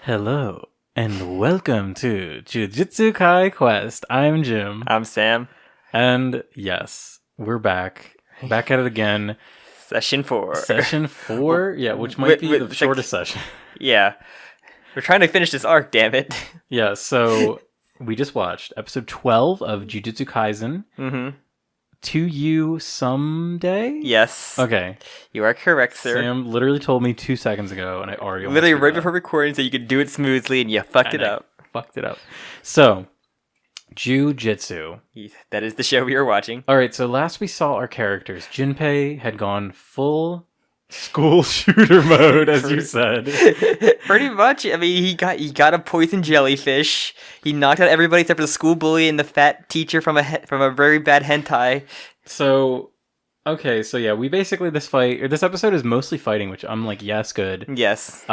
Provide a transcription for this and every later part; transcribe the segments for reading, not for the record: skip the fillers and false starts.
Hello, and welcome to Jujutsu Kai Quest. I'm Jim. I'm Sam. And yes, we're back. Back at it again. Session 4. Session 4? Yeah, which might be the shortest session. Yeah. We're trying to finish this arc, damn it. Yeah, so we just watched episode 12 of Jujutsu Kaisen. Mm-hmm. To you someday? Yes. Okay. You are correct, sir. Sam literally told me 2 seconds ago, and I already literally right before recording so you could do it smoothly, and you fucked it up. Fucked it up. So, Jujutsu. That is the show we are watching. Alright, so last we saw our characters, Junpei had gone full school shooter mode, as you said. Pretty much. I mean, he got a poison jellyfish. He knocked out everybody except for the school bully and the fat teacher from a very bad hentai. So, okay, so yeah, we basically this episode is mostly fighting, which I'm like, yes, good. Yes.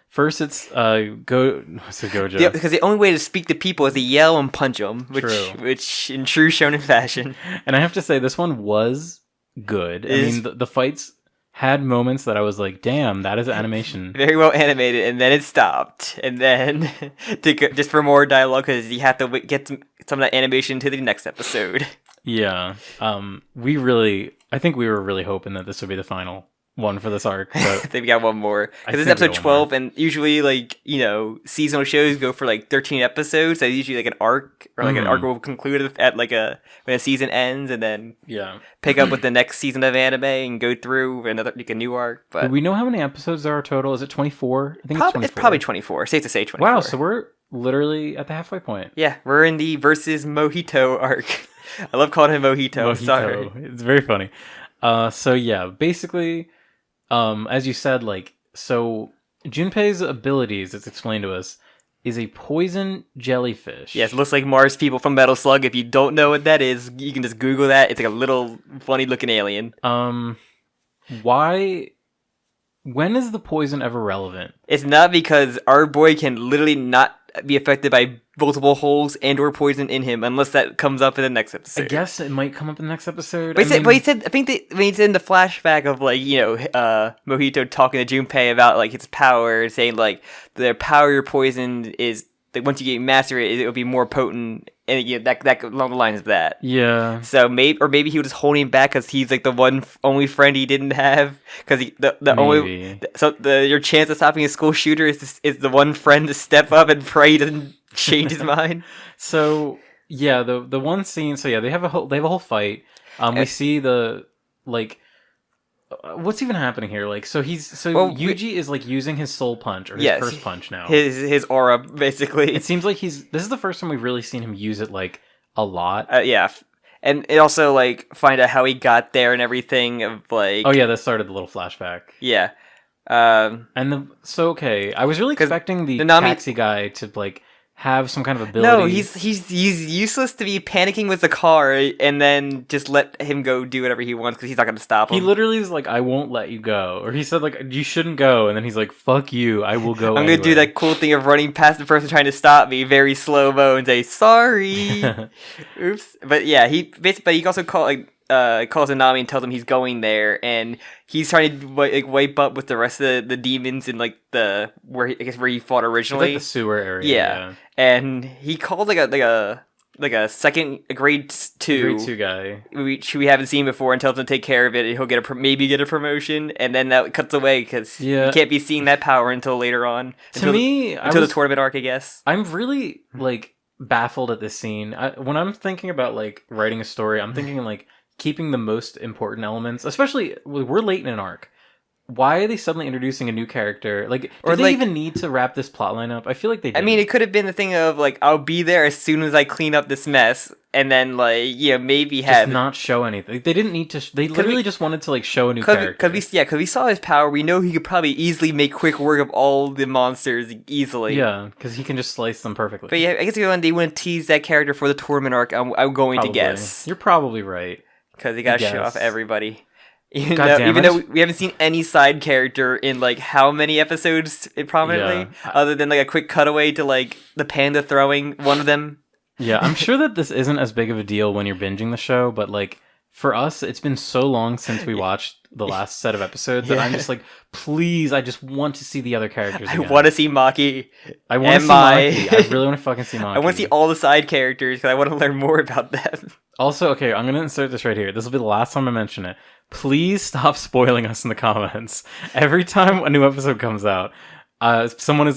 First it's Gojo. Yeah, because the only way to speak to people is to yell and punch them, True. which in true shonen fashion. And I have to say, this one was good. I mean, the fights had moments that I was like, damn, that is animation. Very well animated, and then it stopped. And then, just for more dialogue, because you have to get some of that animation into the next episode. Yeah. I think we were really hoping that this would be the final one for this arc. But I think we got one more. Because this is episode 12, and usually, seasonal shows go for 13 episodes. So usually an arc, or an arc will conclude at when a season ends, and then pick up with the next season of anime and go through a new arc. But do we know how many episodes there are total? Is it 24? I think it's 24. It's probably 24. Safe to say 24. Wow, so we're literally at the halfway point. Yeah, we're in the versus Mojito arc. I love calling him Mojito. Sorry. It's very funny. So yeah, basically, as you said, so Junpei's abilities, it's explained to us, is a poison jellyfish. Yes, it looks like Mars people from Metal Slug. If you don't know what that is, you can just Google that. It's like a little funny looking alien. Why? When is the poison ever relevant? It's not, because our boy can literally not be affected by multiple holes and or poison in him unless that comes up in the next episode. I guess it might come up in the next episode. But he said, I think when he's in the flashback of Mojito talking to Junpei about his power, saying the power your poison is once you get master it, it'll be more potent, and that along the lines of that. Yeah. So maybe he was holding back because he's the only friend he didn't have, because your chance of stopping a school shooter is the one friend to step up and pray he doesn't change his mind. So yeah, the one scene. So yeah, they have a whole fight. We see what's even happening here? Yuji is using his soul punch, or his first punch now. His aura, basically. It seems like this is the first time we've really seen him use it a lot. Yeah. And it also find out how he got there and everything of oh yeah, that started the little flashback. Yeah. Okay, I was really expecting the taxi guy to have some kind of ability. No, he's useless to be panicking with the car and then just let him go do whatever he wants because he's not going to stop him. He literally was I won't let you go. Or he said you shouldn't go, and then he's like, fuck you, I will go. I'm going to do that cool thing of running past the person trying to stop me very slow-mo and say, sorry. Oops. But yeah, he also calls Anami and tells him he's going there, and he's trying to wipe up with the rest of the demons in where he fought originally. It's the sewer area. Yeah. And he called a second grade 2 grade 2 guy, which we haven't seen before, and tells him to take care of it, and he'll maybe get a promotion, and then that cuts away because you can't be seeing that power until later on. Until the tournament arc, I guess. I'm really baffled at this scene. When I'm thinking about writing a story, I'm thinking keeping the most important elements, especially we're late in an arc. Why are they suddenly introducing a new character? Do they even need to wrap this plotline up? I feel like they didn't. I mean, it could have been the thing of I'll be there as soon as I clean up this mess, and then maybe have just not show anything. They didn't need to. They literally just wanted to show a new character. Because we saw his power. We know he could probably easily make quick work of all the monsters easily. Yeah, because he can just slice them perfectly. But yeah, I guess they want to tease that character for the tournament arc. I'm going to guess. You're probably right. Because he got to show off everybody. Even though we haven't seen any side character in how many episodes prominently, other than a quick cutaway to the panda throwing one of them. Yeah, I'm sure that this isn't as big of a deal when you're binging the show, but for us, it's been so long since we watched the last set of episodes, that I'm just like, please, I just want to see the other characters I again. want to see Maki. I want to see Maki. I really want to fucking see Maki. I want to see all the side characters because I want to learn more about them. Also, okay, I'm gonna insert this right here. This will be the last time I mention it. Please stop spoiling us in the comments. Every time a new episode comes out, somebody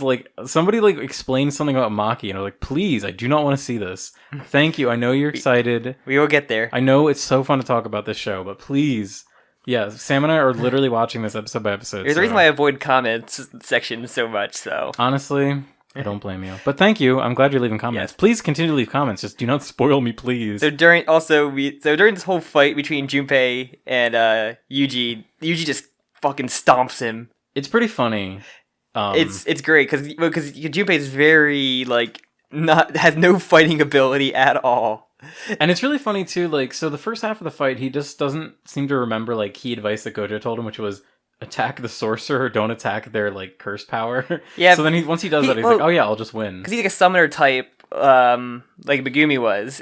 explains something about Maki, and I'm like, please, I do not want to see this. Thank you. I know you're excited. We will get there. I know it's so fun to talk about this show, but please, yeah, Sam and I are literally watching this episode by episode. There's a reason why I avoid comments section so much. So honestly, I don't blame you. But thank you. I'm glad you're leaving comments. Yes. Please continue to leave comments. Just do not spoil me, please. So during this whole fight between Junpei and Yuji just fucking stomps him. It's pretty funny. It's great because Junpei is very has no fighting ability at all. And it's really funny too. Like, so the first half of the fight, he just doesn't seem to remember key advice that Gojo told him, which was attack the sorcerer, don't attack their curse power. Yeah. So then once he does that, he's like, oh yeah, I'll just win. Because he's a summoner type, like Megumi was,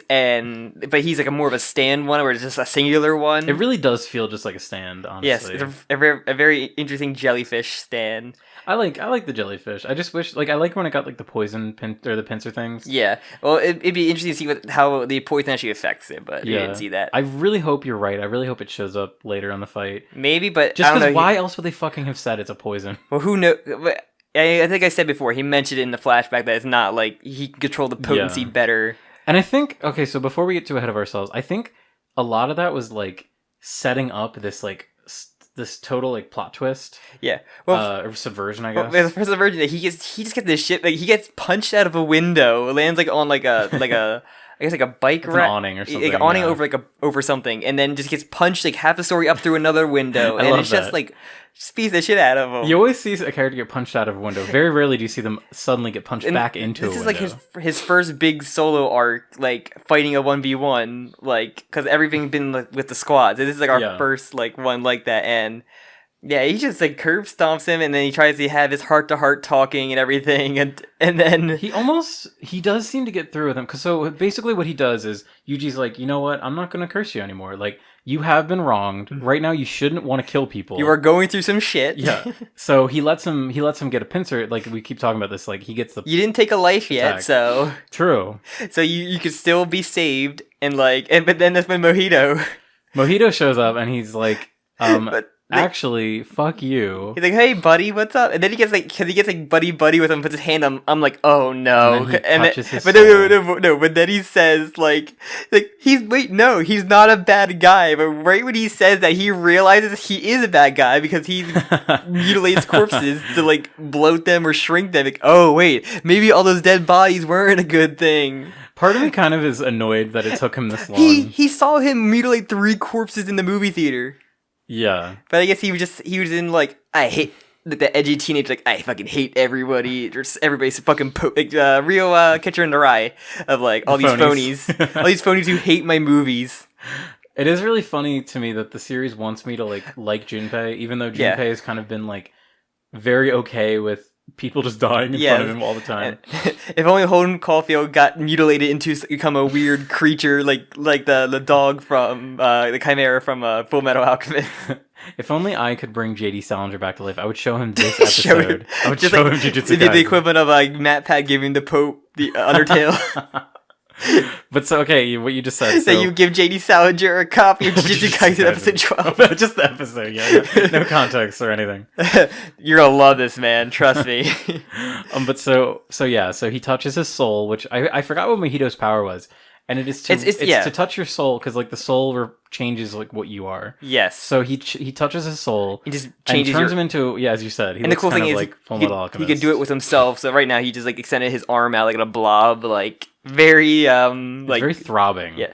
but he's more of a stand one, where it's just a singular one. It really does feel just like a stand, honestly. Yes, it's a very interesting jellyfish stand. I like the jellyfish. I just wish, I like when it got the poison or the pincer things. Yeah, well, it'd be interesting to see how the poison actually affects it, but we didn't see that. I really hope you're right. I really hope it shows up later in the fight. Maybe, but just because why else would they fucking have said it's a poison? Well, who knows? I think I said before, he mentioned in the flashback that it's not he can control the potency better. And I think, okay, so before we get too ahead of ourselves, I think a lot of that was setting up this this total plot twist. Yeah. Well, or subversion, I guess. Well, for subversion, he just gets this shit. He gets punched out of a window, lands on a I guess a bike rack, an awning or something. An awning over something, and then just gets punched half a story up through another window, and it's just beats the shit out of him. You always see a character get punched out of a window. Very rarely do you see them suddenly get punched back into a window. This is his first big solo arc, fighting a 1v1, because everything's been with the squads. This is our first one like that, and yeah, he just curb stomps him, and then he tries to have his heart-to-heart talking and everything, and then he does seem to get through with him, because so basically what he does is Yuji's you know what, I'm not gonna curse you anymore. You have been wronged. Right now, you shouldn't want to kill people. You are going through some shit. Yeah. So he lets him get a pincer. We keep talking about this. He gets the. You didn't take a life yet, so. True. So you could still be saved, and but then that's when Mojito shows up, and he's actually, fuck you. He's hey buddy, what's up? And then he gets buddy with him, puts his hand on. I'm oh no. But then he says he's not a bad guy. But right when he says that, he realizes he is a bad guy because he mutilates corpses to bloat them or shrink them. Oh wait, maybe all those dead bodies weren't a good thing. Part of me kind of is annoyed that it took him this long. He saw him mutilate 3 corpses in the movie theater. Yeah. But I guess he was in I hate the edgy teenage I fucking hate everybody. Just everybody's fucking real Catcher in the Rye of all these phonies. All these phonies who hate my movies. It is really funny to me that the series wants me to like Junpei, even though Junpei has kind of been very okay with people just dying in front of him all the time. If only Holden Caulfield got mutilated into become a weird creature like the dog from the Chimera from Full Metal Alchemist. If only I could bring JD Salinger back to life, I would show him this episode. I would show him Jujutsu Kaisen. The equivalent of Matt Pat giving the Pope the Undertale. But so, okay, what you just said. So you give JD Salinger a copy of Jujutsu Kaisen episode 12. Just the episode, yeah. No context or anything. You're gonna love this, man. Trust me. But so he touches his soul, which I forgot what Mojito's power was. And it is to touch your soul, because the soul changes what you are. Yes. So he touches his soul. He just changes turns him into, as you said. And the cool thing is, he could do it with himself. So right now he just extended his arm out in a blob, very very throbbing. Yeah.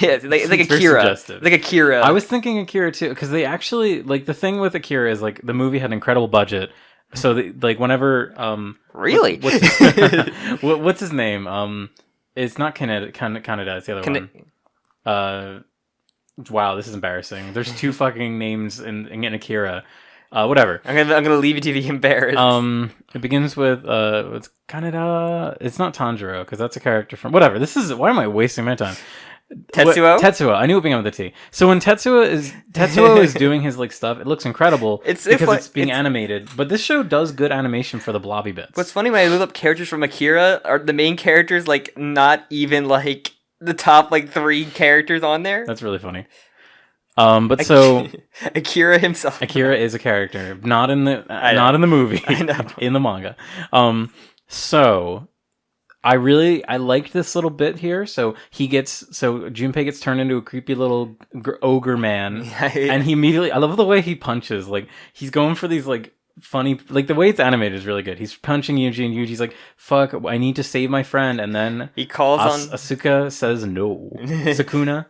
Yeah, it's like Akira. Like Akira. I was thinking Akira too, because they actually the thing with Akira is the movie had an incredible budget. So whenever really what's his name? It's not Kaneda, it's the other one. Wow, this is embarrassing. There's 2 fucking names in Akira. Whatever. I'm gonna leave it to be embarrassed. It begins with it's Kaneda. It's not Tanjiro, because that's a character from whatever. Why am I wasting my time? Tetsuo. I knew it began with a T. So when Tetsuo is doing his like stuff, it looks incredible because it's being animated. But this show does good animation for the blobby bits. What's funny when I look up characters from Akira, are the main characters like not even like the top like 3 characters on there? That's really funny. But so Akira himself. Akira is a character, not in the movie, I know. in the manga. So I liked this little bit here. So Junpei gets turned into a creepy little ogre man, and he immediately. I love the way he punches. Like he's going for these like funny, like the way it's animated is really good. He's punching Yuji, and Yuji's like, "Fuck, I need to save my friend," and then he calls on Asuka says no. Sukuna.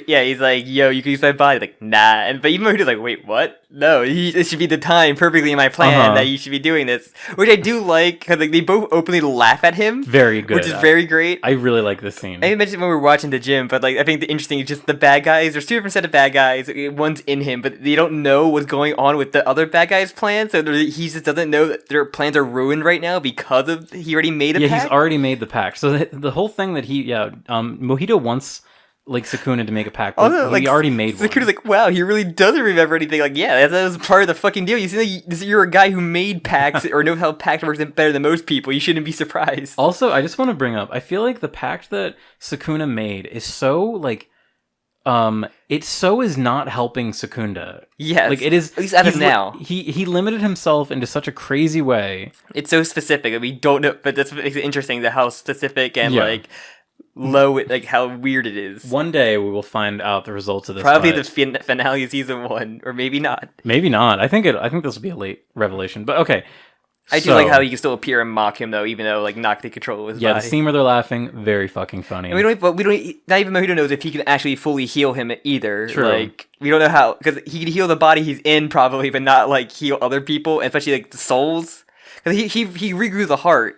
Yeah, he's like, yo, you can use my body. Like, nah. But even Mahito's like, wait, what? No, this should be the time perfectly in my plan that you should be doing this. Which I do like, because like, they both openly laugh at him. Very good. Which is very great. I really like this scene. I mentioned when we were watching the gym, but like I think the interesting is just the bad guys. There's 2 different set of bad guys. One's in him, but they don't know what's going on with the other bad guy's plans. So he just doesn't know that their plans are ruined right now because of he already made a pact. Yeah, he's already made the pact. So the whole thing that Mojito wants like Sukuna to make a pact. He already made one. Sukuna's like, wow, he really doesn't remember anything. Like, yeah, that was part of the fucking deal. You see, you're a guy who made pacts or knows how pact works better than most people. You shouldn't be surprised. Also, I just want to bring up, I feel like the pact that Sukuna made is so like, it so is not helping Sukunda. Yes, like it is. At least as of now, he limited himself into such a crazy way. It's so specific that we don't know, but that's what makes it interesting. How specific and like low, like how weird it is. One day we will find out the results of this. Probably the finale of season 1, or maybe not. Maybe not. I think this will be a late revelation. But okay. I do like how he can still appear and mock him though, even though like not take control of his body. Yeah, the scene where they're laughing, very fucking funny. And we don't. Not even Mahito knows if he can actually fully heal him either. True. Like we don't know how, because he can heal the body he's in probably, but not like heal other people, especially like the souls. Because he regrew the heart.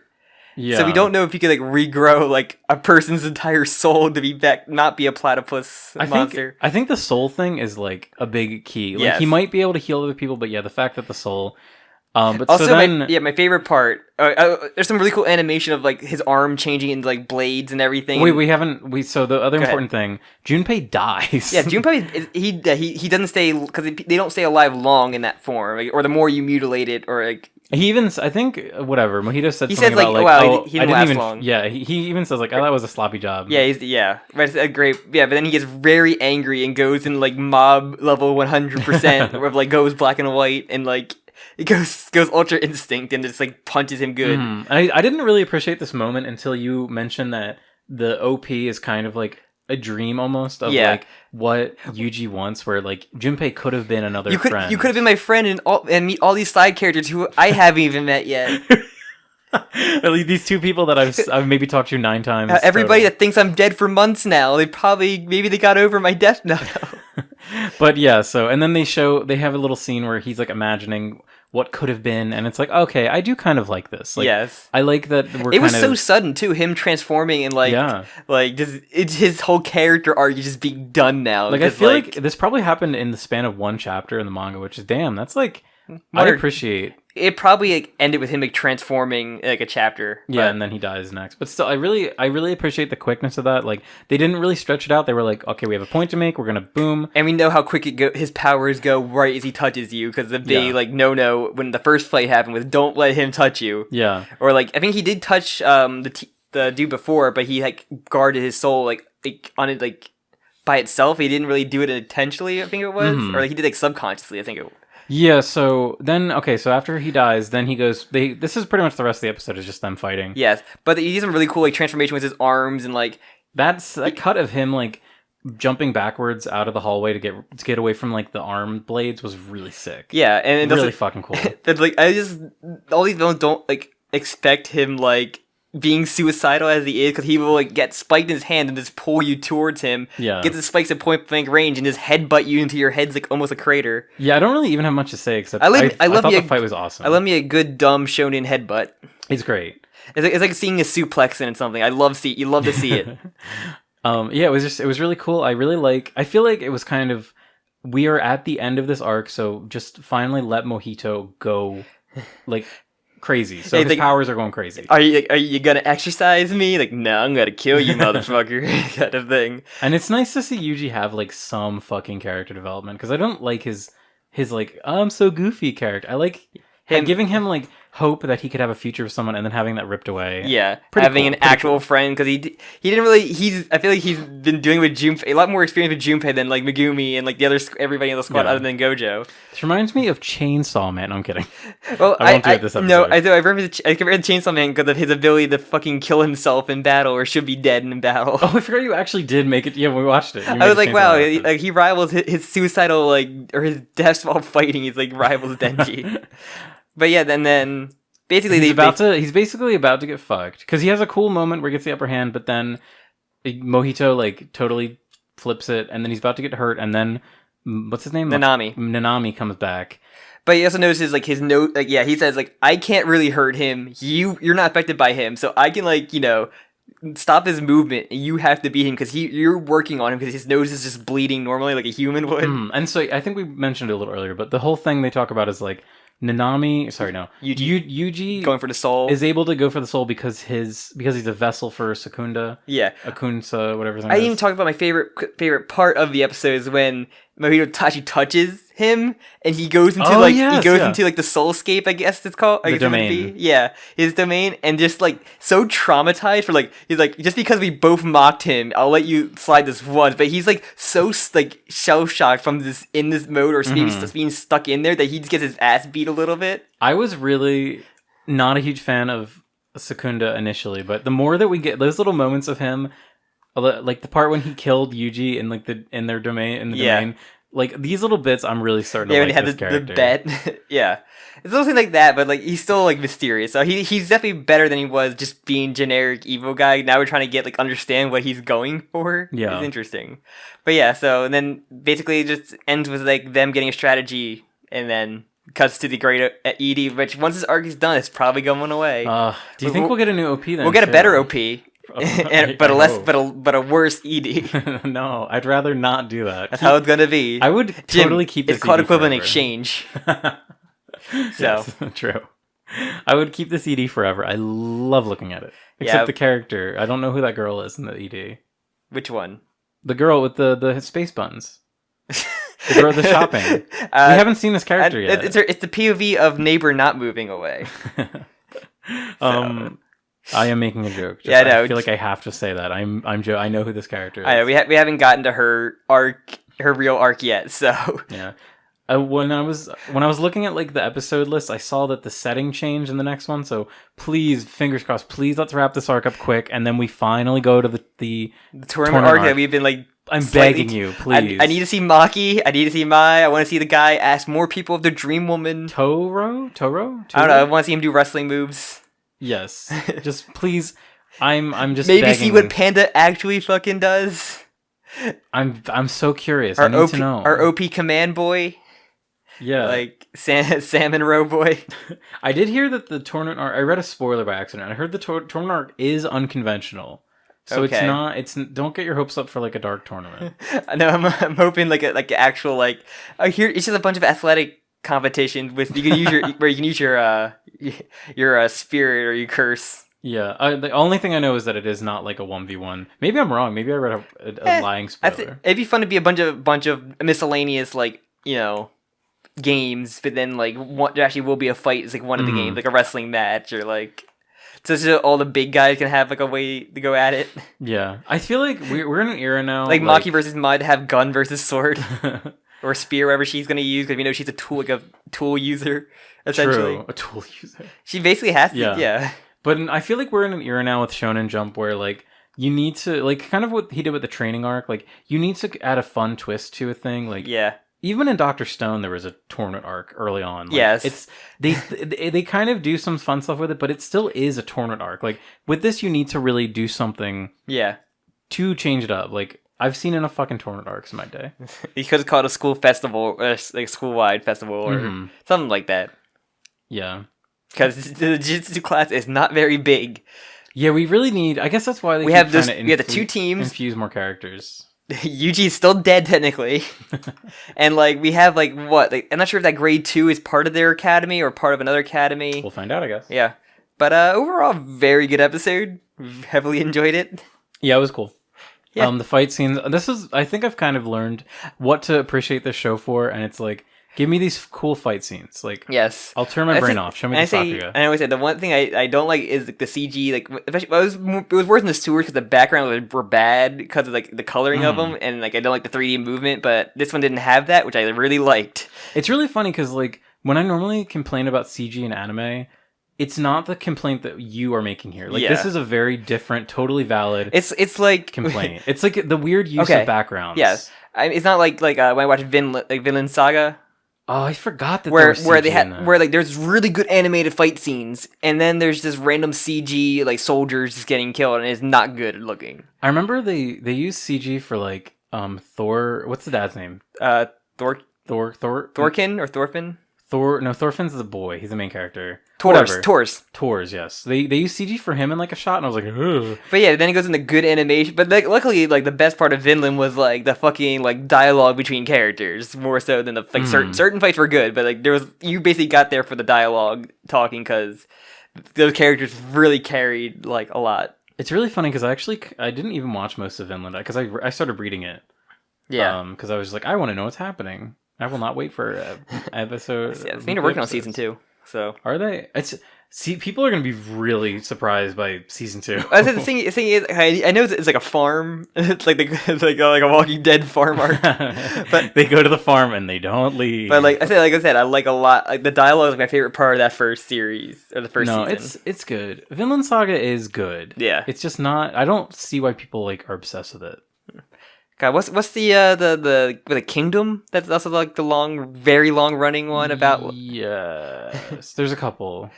Yeah. So we don't know if he could like regrow like a person's entire soul to be back, not be a platypus monster. I think the soul thing is like a big key. Like he might be able to heal other people, but yeah, the fact that the soul. But also, so then, my favorite part. There's some really cool animation of like his arm changing into like blades and everything. Wait, so the other important thing, Junpei dies. Yeah, Junpei he doesn't stay, because they don't stay alive long in that form, like, or the more you mutilate it, or like. He even, I think, whatever. Mojito said he something said, about like, wow, he didn't last long. Yeah, he even says like, oh, that was a sloppy job. Yeah, but it's a great. Yeah, but then he gets very angry and goes in like mob level 100%, where like goes black and white and like. It goes Ultra Instinct and just like punches him good. I didn't really appreciate this moment until you mentioned that the OP is kind of like a dream almost of like what Yuji wants, where like Junpei could have been another friend. You could have been my friend and meet all these side characters who I haven't even met yet. At least these 2 people that I've maybe talked to 9 times. Everybody that thinks I'm dead for months now, maybe they got over my death now. But yeah, so and then they have a little scene where he's like imagining what could have been, and it's like, okay, I do kind of like this. Like, yes, I like that. It was so sudden too, him transforming and like just it's his whole character arc is just being done now. Like I feel like this probably happened in the span of 1 chapter in the manga, which is that's like I appreciate. It probably like ended with him like transforming like a chapter. Yeah, and then he dies next. But still, I really appreciate the quickness of that. Like they didn't really stretch it out. They were like, okay, we have a point to make. We're gonna boom, and we know how quick his powers go right as he touches you, because the big like no when the first fight happened with don't let him touch you. Yeah, or like I think he did touch the dude before, but he like guarded his soul like on it like by itself. He didn't really do it intentionally. I think it was, or like he did like subconsciously. I think it. Yeah, so then, so after he dies, then he goes, this is pretty much the rest of the episode is just them fighting. Yes, but he does some really cool, like, transformation with his arms, and, like... That cut of him, like, jumping backwards out of the hallway to get away from, like, the arm blades was really sick. Yeah, and... Really fucking cool. That's, like, all these villains don't, like, expect him, like... being suicidal as he is, because he will like get spiked in his hand and just pull you towards him. Yeah, get the spikes at point blank range and just headbutt you into your head's like almost a crater. Yeah, I don't really even have much to say except I thought the fight was awesome. I love me a good dumb shonen headbutt. It's great. It's like seeing a suplex in something. You love to see it. Yeah, it was really cool. I feel like it was kind of, we are at the end of this arc, so just finally let Mojito go, like. crazy. So He's his like, powers are going crazy. Are you gonna exercise me? Like, no, I'm gonna kill you, motherfucker, kind of thing. And it's nice to see Yuji have like some fucking character development because I don't like his like I'm so goofy character. I like giving him like hope that he could have a future with someone and then having that ripped away. Yeah, Pretty having cool, an actual friend because he didn't really. I feel like he's been doing with Junpei a lot more experience with Junpei than like Megumi and like the other everybody in the squad other than Gojo. This reminds me of Chainsaw Man. No, I'm kidding. Well, I won't do it this episode. No, I compared to Chainsaw Man because of his ability to fucking kill himself in battle or should be dead in battle. Oh, I forgot you actually did make it. Yeah, we watched it. I was like, wow, like he rivals his suicidal like or his deaths while fighting. He's like rivals Denji. But yeah, then basically he's basically about to get fucked because he has a cool moment where he gets the upper hand, but then Mojito like totally flips it, and then he's about to get hurt, and then what's his name? Nanami comes back. But he also notices like his note, like he says like I can't really hurt him. You're not affected by him, so I can like stop his movement. And you have to beat him because you're working on him because his nose is just bleeding normally like a human would. And so I think we mentioned it a little earlier, but the whole thing they talk about is like. Yuji going for the soul is able to go for the soul because he's a vessel for Secunda. Yeah, Akunsa, whatever his name I is. even talked about my favorite part of the episode is when Mojito actually touches him and he goes into into like the soulscape, I guess it's called. The domain. Yeah, his domain, and just like so traumatized for like he's like just because we both mocked him, I'll let you slide this once, but he's like so like shell shocked from this in this mode or maybe being stuck in there that he just gets his ass beat a little bit. I was really not a huge fan of Secunda initially, but the more that we get those little moments of him. Like the part when he killed Yuji in like in their domain domain, like these little bits, I'm really starting to like this character. The bet, yeah, it's something like that, but like he's still like mysterious. So he's definitely better than he was just being generic evil guy. Now we're trying to get like understand what he's going for. Yeah, it's interesting. But yeah, so and then basically it just ends with like them getting a strategy, and then cuts to the great Edie, which once this arc is done, it's probably going away. Do you think we'll get a new OP then? We'll get a better OP. But a worse ED. No, I'd rather not do that. That's how it's gonna be. I would totally keep this. It's called ED equivalent forever. exchange. So yes, true. I would keep this ED forever. I love looking at it. Except the character. I don't know who that girl is in the ED. Which one? The girl with the space buns. The girl at the shopping. We haven't seen this character yet. It's the POV of neighbor not moving away. I am making a joke. Yeah, no, I feel like I have to say that. I know who this character is. I know we haven't gotten to her arc, her real arc yet. So yeah, when I was looking at like the episode list, I saw that the setting changed in the next one. So please, fingers crossed. Please let's wrap this arc up quick, and then we finally go to the tournament arc that we've been like. I'm begging you, please. I need to see Maki. I need to see Mai. I want to see the guy ask more people of the Dream Woman. Toro? I don't know. I want to see him do wrestling moves. Yes, just please. I'm just maybe begging. See what Panda actually fucking does. I'm so curious. I need to know. Our OP command boy. Yeah, like Salmon Row boy. I did hear that the tournament arc. I read a spoiler by accident. I heard the tournament arc is unconventional. So okay. Don't get your hopes up for like a dark tournament. No, I'm hoping like actual like here it's just a bunch of athletic competition with you can use your spirit or your curse. Yeah, the only thing I know is that it is not like a 1v1. Maybe I'm wrong. Maybe I read a lying spoiler. It'd be fun to be a bunch of miscellaneous like games, but then like there actually will be a fight. It's like one of the games, like a wrestling match or like. So all the big guys can have like a way to go at it. Yeah, I feel like we're in an era now. Like Maki versus Mud have gun versus sword. Or spear, wherever she's going to use, because we know she's a tool, like a tool user, essentially. True, a tool user. She basically has to, yeah. But I feel like we're in an era now with Shonen Jump where, like, you need to, like, kind of what he did with the training arc, like, you need to add a fun twist to a thing, like... Yeah. Even in Dr. Stone, there was a tournament arc early on. Like, yes. They kind of do some fun stuff with it, but it still is a tournament arc. Like, with this, you need to really do something... Yeah. To change it up, like... I've seen enough fucking tournament arcs in my day. You could have called a school festival, like school-wide festival, or something like that. Yeah. Because the Jujutsu class is not very big. Yeah, we really need... I guess that's why we have the 2 teams. Infuse more characters. Yuji's still dead technically, and like we have like what? Like, I'm not sure if that grade 2 is part of their academy or part of another academy. We'll find out, I guess. Yeah, but overall, very good episode. Heavily enjoyed it. Yeah, it was cool. Yeah. The fight scenes. I think I've kind of learned what to appreciate this show for, and it's like, give me these cool fight scenes. Like, Yes. I'll turn my brain off. Show me the Sakuga. I always say the one thing I don't like is like, the CG. Like, especially, it was worse in the sewers because the backgrounds were bad because of like the coloring of them, and like I don't like the 3D movement. But this one didn't have that, which I really liked. It's really funny because like when I normally complain about CG in anime, it's not the complaint that you are making here. Like this is a very different, totally valid. It's like complaint. It's like the weird use of backgrounds. Yes, it's not like when I watch Vinland Saga. Oh, I forgot that where they had where like there's really good animated fight scenes, and then there's this random CG like soldiers just getting killed, and it's not good looking. I remember they used CG for like Thor. What's the dad's name? Thorkin or Thorfinn. Thorfinn's the boy. He's the main character. Tors, yes. They use CG for him in like a shot, and I was like, ugh. But yeah, then it goes into good animation. But like, luckily, like the best part of Vinland was like the fucking like dialogue between characters more so than the like certain fights were good. But like you basically got there for the dialogue talking because those characters really carried like a lot. It's really funny because I didn't even watch most of Vinland because I started reading it. Yeah. Because I was like, I want to know what's happening. I will not wait for episode. Yeah, I think they're working on season 2. So are they? People are going to be really surprised by season 2. I said the thing is, I know it's like a farm, it's like a Walking Dead farm arc, but they go to the farm and they don't leave. But like I said, I like a lot. Like the dialogue is my favorite part of that first series or the first season. No, it's good. Vinland Saga is good. Yeah, it's just not. I don't see why people like are obsessed with it. God, what's the kingdom? That's also like the very long running one about. Yes, there's a couple.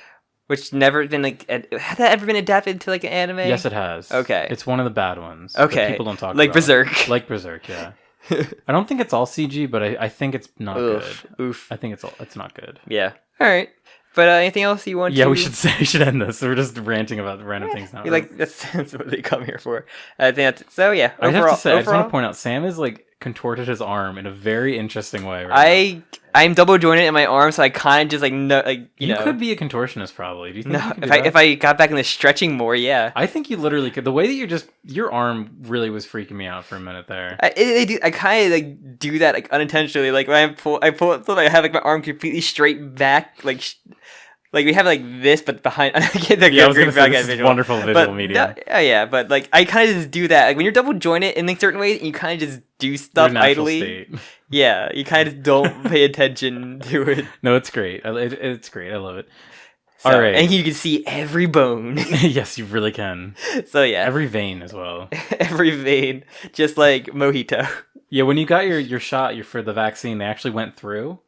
Which never been like has that ever been adapted to like an anime? Yes, it has. Okay, it's one of the bad ones. Okay, people don't talk like about. Berserk. Like Berserk, yeah. I don't think it's all CG, but I think it's not good. Oof. I think it's not good. Yeah. All right. But anything else you want? Yeah, we should end this. We're just ranting about random things now. Like that's what they come here for. I think that's so. Yeah. I have to say, I just want to point out, Sam is like contorted his arm in a very interesting way. I'm double jointed in my arm, so I kind of just like no, like you know. Could be a contortionist, probably. Do you think? No, if I got back into stretching more, yeah. I think you literally could. The way that your arm really was freaking me out for a minute there. I kind of like do that like unintentionally. Like when I pull it, so I have like my arm completely straight back, like. Like we have like this, but behind. I was gonna say, this is wonderful visual media. Yeah, but like I kind of just do that. Like when you're double jointed in like certain ways, you kind of just do stuff idly. State. Yeah, you kind of don't pay attention to it. No, it's great. It's great. I love it. So, all right, and you can see every bone. Yes, you really can. So yeah, every vein as well. Every vein, just like Mojito. Yeah, when you got your shot for the vaccine, they actually went through.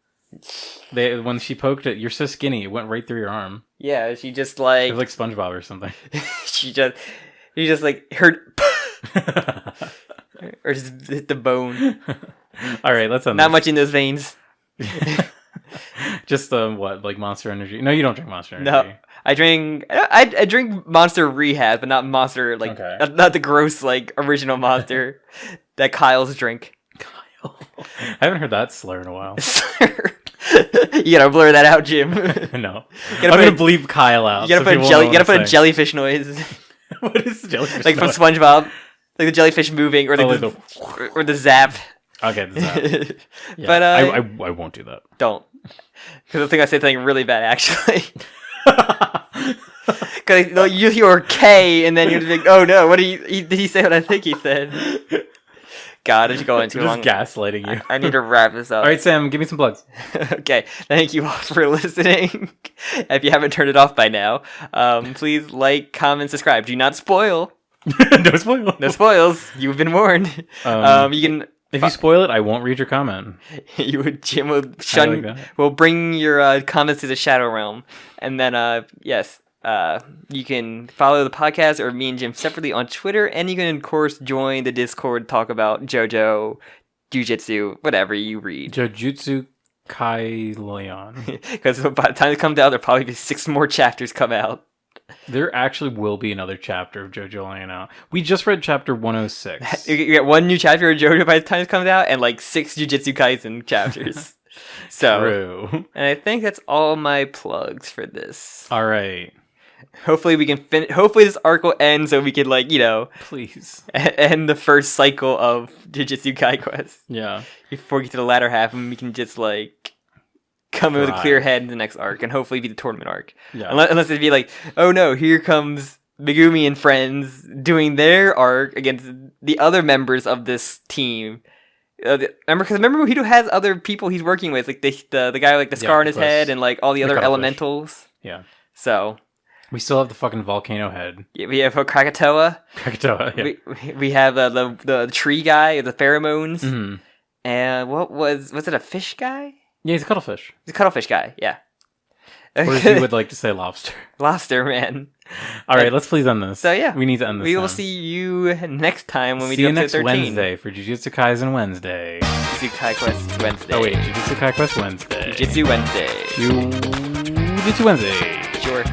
When she poked it, you're so skinny, it went right through your arm. Yeah, she just like it was like SpongeBob or something. she just like hurt or just hit the bone. All right, let's end. Not much in those veins. Just what, like Monster Energy? No, you don't drink Monster Energy. No, I drink Monster Rehab, but not Monster like not the gross like original Monster that Kyle's drink. Kyle, I haven't heard that slur in a while. You gotta blur that out, Jim. No, I'm gonna bleep Kyle out. You gotta put a jellyfish noise. What is jellyfish? Like noise? From SpongeBob, like the jellyfish moving, or like or the zap. Okay, the zap. Yeah, but I won't do that. Don't, because I think I said something really bad actually. Because you hear K, and then you're like, oh no, what did he say? What I think he said. God, it's going too long. Just gaslighting you. I need to wrap this up. All right, Sam, give me some plugs. Okay, thank you all for listening. If you haven't turned it off by now, please like, comment, subscribe. Do not spoil. No spoil. No spoils. You've been warned. You can. If you spoil it, I won't read your comment. Jim will will bring your comments to the Shadow Realm, and then yes. You can follow the podcast or me and Jim separately on Twitter, and you can, of course, join the Discord, talk about JoJo, Jujutsu, whatever you read. Jujutsu Kaisen. Because by the time it comes out, there'll probably be 6 more chapters come out. There actually will be another chapter of JoJo laying out. We just read chapter 106. You get one new chapter of JoJo by the time it comes out, and like 6 Jujutsu Kaisen chapters. So, True. and I think that's all my plugs for this. All right. Hopefully we can finish. Hopefully this arc will end so we can Please. end the first cycle of Jujutsu Kaisen Yeah. before we get to the latter half, and we can just come in with a clear head in the next arc, and hopefully be the tournament arc. Yeah. Unless it'd be like, oh no, here comes Megumi and friends doing their arc against the other members of this team. Remember Mahito has other people he's working with, like the guy with the scar on his head, and all the other cuttlefish. elementals. Yeah. So We still have the fucking volcano head. yeah, we have Krakatoa. Krakatoa, yeah. We have the tree guy, the pheromones, Mhm. and what was it a fish guy? Yeah, he's a cuttlefish. The cuttlefish guy, yeah. Or as you would like to say, lobster. Lobster man. All right, let's please end this. So yeah, we need to end this. We will now. see you next time when we See do you next episode 13. Wednesday for Jujutsu Kaisen Wednesday. Jujutsu Kai Quest Wednesday. Oh wait, Jujutsu Kai Quest Wednesday. Jujutsu Wednesday. Jujutsu Wednesday. Sure.